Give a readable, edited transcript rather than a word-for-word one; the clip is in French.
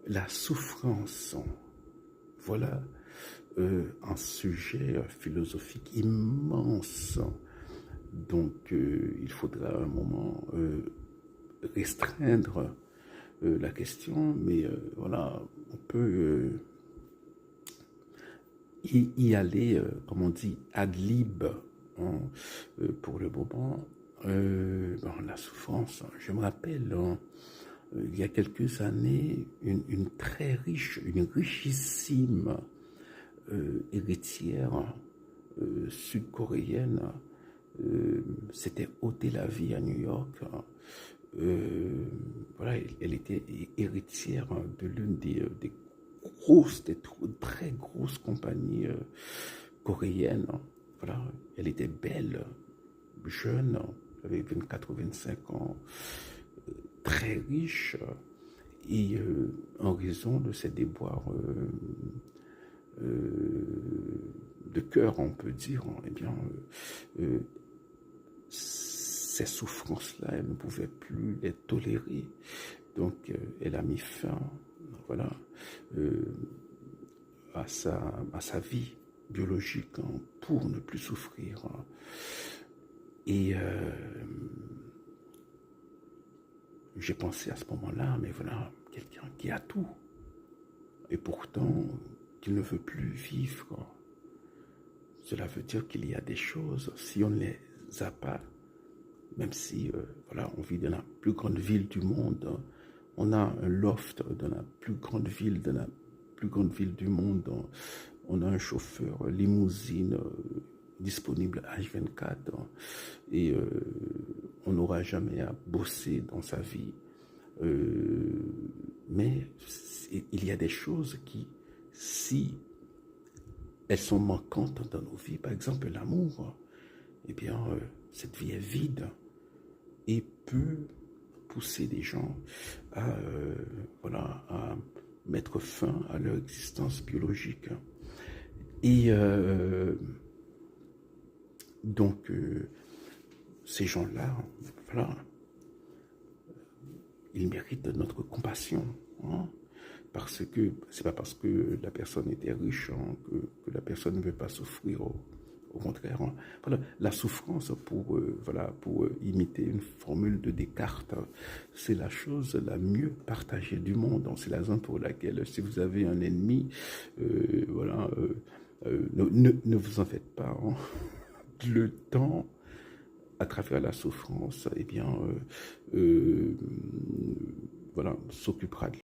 La souffrance, voilà un sujet philosophique immense. Donc, il faudra à un moment restreindre la question, mais voilà, on peut y aller, comme on dit, ad lib, hein, pour le moment. Bon, la souffrance, je me rappelle, hein, il y a quelques années, une très riche, une richissime héritière sud-coréenne s'était ôté la vie à New York. Voilà, elle était héritière de l'une des grosses, des très grosses compagnies coréennes. Voilà, elle était belle, jeune, elle avait 24 ou 25 ans, très riche, et en raison de ses déboires de cœur, on peut dire, eh bien, ces souffrances-là, elle ne pouvait plus les tolérer. Donc, elle a mis fin, voilà, à sa vie biologique, hein, pour ne plus souffrir. Et j'ai pensé à ce moment-là, mais voilà, quelqu'un qui a tout, et pourtant qu'il ne veut plus vivre. Cela veut dire qu'il y a des choses, si on ne les a pas, même si voilà, on vit dans la plus grande ville du monde, on a un loft dans la plus grande ville, du monde, on a un chauffeur limousine disponible H24, et on n'aura jamais à bosser dans sa vie. Mais il y a des choses qui, si elles sont manquantes dans nos vies, par exemple l'amour, eh bien, cette vie est vide et peut pousser des gens à, voilà, à mettre fin à leur existence biologique. Et donc, ces gens-là, voilà, ils méritent notre compassion, hein, parce que c'est pas parce que la personne était riche, hein, que la personne ne veut pas souffrir. Au contraire, hein. Voilà, la souffrance, pour voilà, pour imiter une formule de Descartes, c'est la chose la mieux partagée du monde. Donc, c'est la raison pour laquelle, si vous avez un ennemi, voilà, ne vous en faites pas, hein. Le temps, à travers la souffrance, eh bien, voilà, s'occupera de